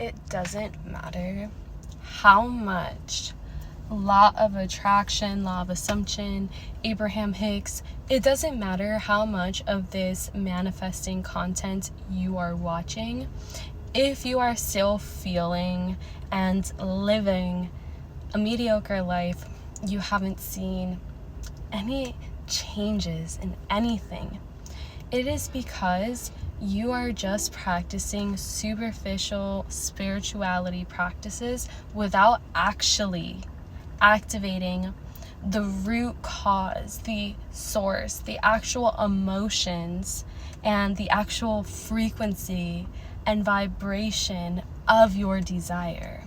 it doesn't matter how much law of attraction, law of assumption, Abraham Hicks, it doesn't matter how much of this manifesting content you are watching. If you are still feeling and living a mediocre life, you haven't seen any changes in anything, it is because you are just practicing superficial spirituality practices without actually activating the root cause, the source, the actual emotions, and the actual frequency and vibration of your desire.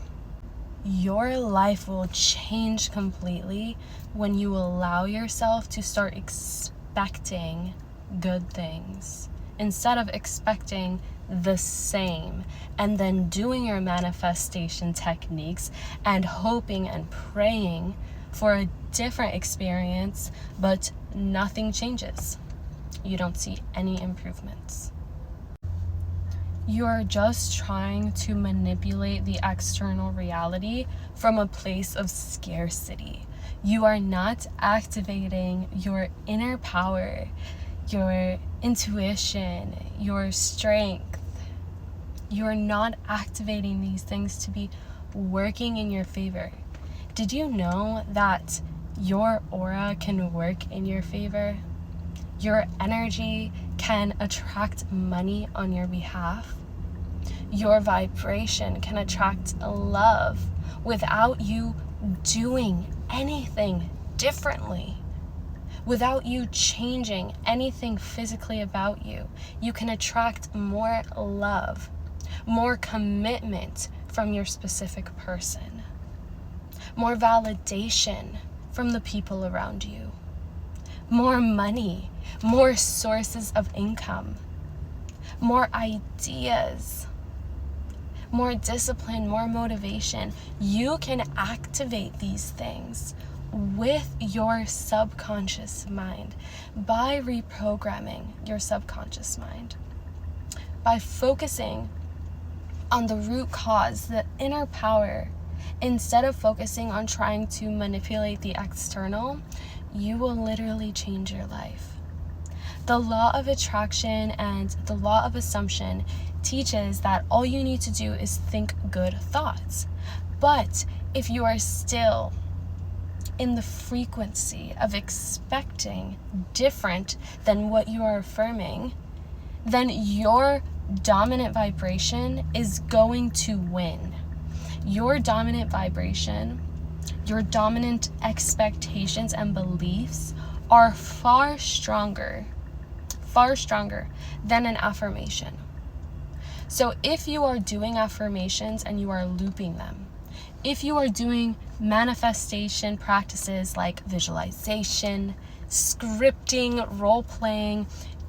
Your life will change completely when you allow yourself to start expecting good things instead of expecting the same and then doing your manifestation techniques and hoping and praying for a different experience, but nothing changes. You don't see any improvements. You're just trying to manipulate the external reality from a place of scarcity. You are not activating your inner power, your intuition, your strength. You're not activating these things to be working in your favor. Did you know that your aura can work in your favor? Your energy can attract money on your behalf. Your vibration can attract love without you doing anything differently. Without you changing anything physically about you, you can attract more love, more commitment from your specific person, more validation from the people around you, more money, more sources of income, more ideas, more discipline, more motivation. You can activate these things with your subconscious mind by reprogramming your subconscious mind, by focusing on the root cause, the inner power. Instead of focusing on trying to manipulate the external, you will literally change your life. The law of attraction and the law of assumption teaches that all you need to do is think good thoughts. But if you are still in the frequency of expecting different than what you are affirming, then your dominant vibration is going to win. Your dominant vibration, your dominant expectations and beliefs are far stronger than an affirmation. So if you are doing affirmations and you are looping them, if you are doing manifestation practices like visualization, scripting, role-playing,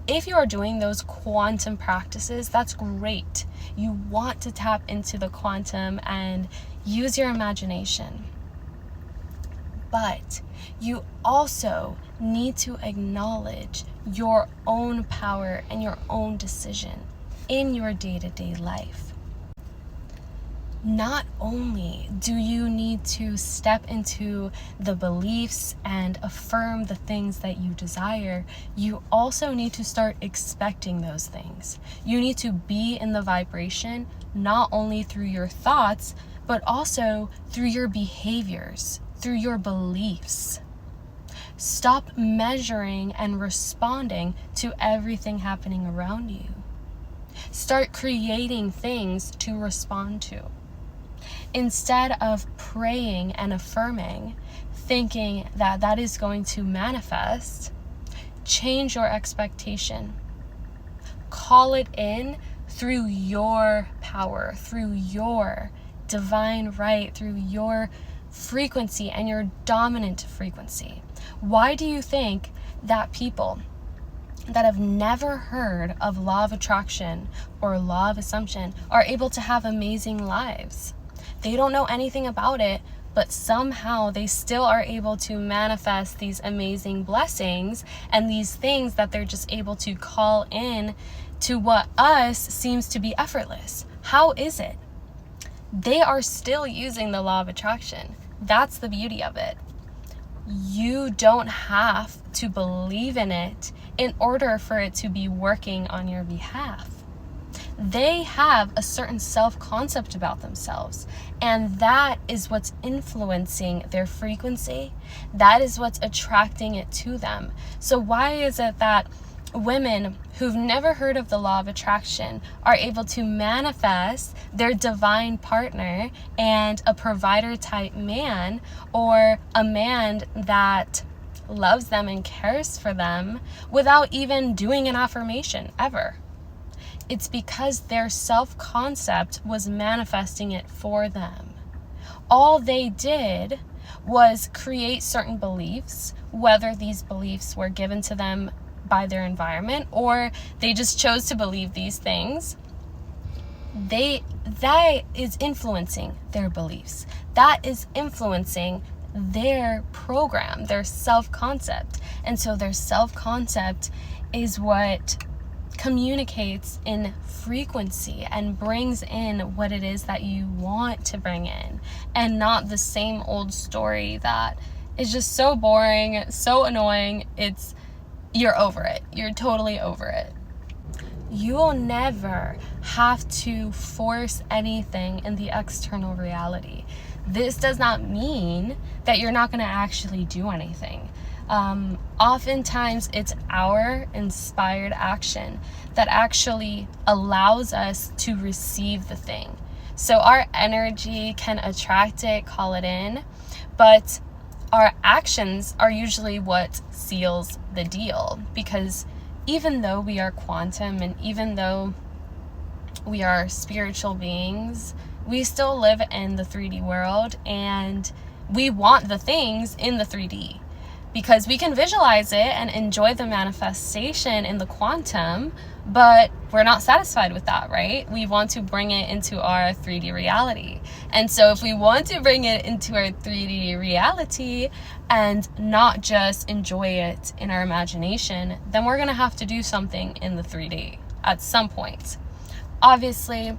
if you are doing those quantum practices, that's great. You want to tap into the quantum and use your imagination. But you also need to acknowledge your own power and your own decision in your day-to-day life. Not only do you need to step into the beliefs and affirm the things that you desire, you also need to start expecting those things. You need to be in the vibration, not only through your thoughts, but also through your behaviors, through your beliefs. Stop measuring and responding to everything happening around you. Start creating things to respond to. Instead of praying and affirming, thinking that that is going to manifest, change your expectation. Call it in through your power, through your divine right, through your frequency and your dominant frequency. Why do you think that people that have never heard of law of attraction or law of assumption are able to have amazing lives? They don't know anything about it, but somehow they still are able to manifest these amazing blessings and these things that they're just able to call in to what us seems to be effortless. How is it? they are still using the law of attraction. That's the beauty of it. You don't have to believe in it in order for it to be working on your behalf. They have a certain self-concept about themselves, and that is what's influencing their frequency. That is what's attracting it to them. So why is it that women who've never heard of the law of attraction are able to manifest their divine partner and a provider type man, or a man that loves them and cares for them, without even doing an affirmation ever? It's because their self-concept was manifesting it for them. All they did was create certain beliefs, whether these beliefs were given to them by their environment or they just chose to believe these things. That is influencing their beliefs. That is influencing their program, their self-concept. And so their self-concept is what communicates in frequency and brings in what it is that you want to bring in, and not the same old story that is just so boring, so annoying. You're over it. You're totally over it. You will never have to force anything in the external reality. This does not mean that you're not going to actually do anything. Oftentimes it's our inspired action that actually allows us to receive the thing. So our energy can attract it, call it in, but our actions are usually what seals the deal, because even though we are quantum and even though we are spiritual beings, we still live in the 3D world, and we want the things in the 3D. Because we can visualize it and enjoy the manifestation in the quantum, but we're not satisfied with that, right? We want to bring it into our 3D reality. And so if we want to bring it into our 3D reality and not just enjoy it in our imagination, then we're going to have to do something in the 3D at some point. Obviously,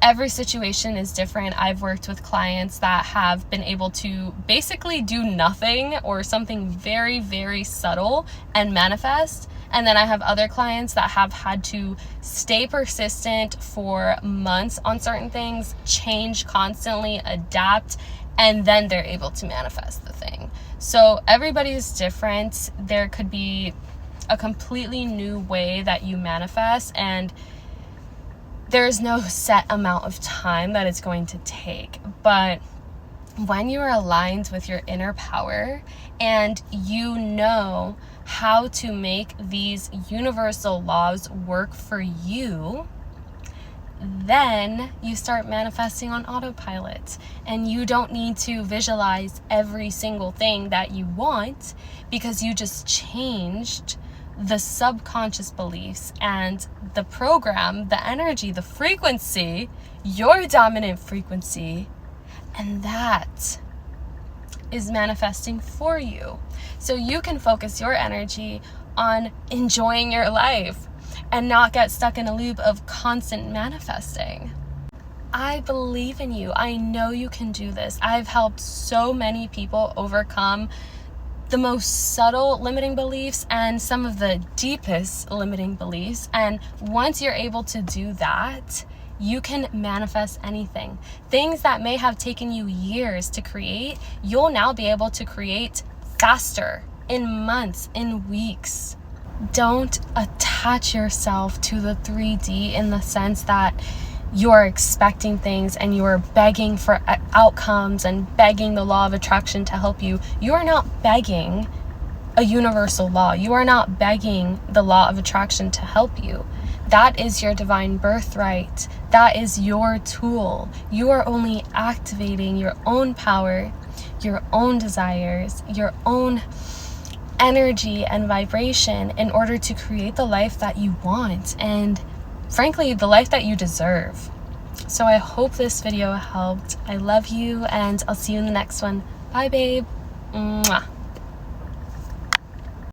every situation is different. I've worked with clients that have been able to basically do nothing or something very, very subtle and manifest. And then I have other clients that have had to stay persistent for months on certain things, change constantly, adapt, and then they're able to manifest the thing. So everybody's different. There could be a completely new way that you manifest, and there is no set amount of time that it's going to take. But when you are aligned with your inner power and you know how to make these universal laws work for you, then you start manifesting on autopilot, and you don't need to visualize every single thing that you want, because you just changed the subconscious beliefs and the program, the energy, the frequency, your dominant frequency, and that is manifesting for you. So you can focus your energy on enjoying your life and not get stuck in a loop of constant manifesting. I believe in you. I know you can do this. I've helped so many people overcome the most subtle limiting beliefs and some of the deepest limiting beliefs. And once you're able to do that, you can manifest anything. Things that may have taken you years to create, you'll now be able to create faster, in months, in weeks. Don't attach yourself to the 3D in the sense that you're expecting things and you're begging for outcomes and begging the law of attraction to help you. You are not begging a universal law. You are not begging the law of attraction to help you. That is your divine birthright. That is your tool. You are only activating your own power, your own desires, your own energy and vibration in order to create the life that you want, and frankly, the life that you deserve. So I hope this video helped. I love you, and I'll see you in the next one. Bye, babe. Mwah.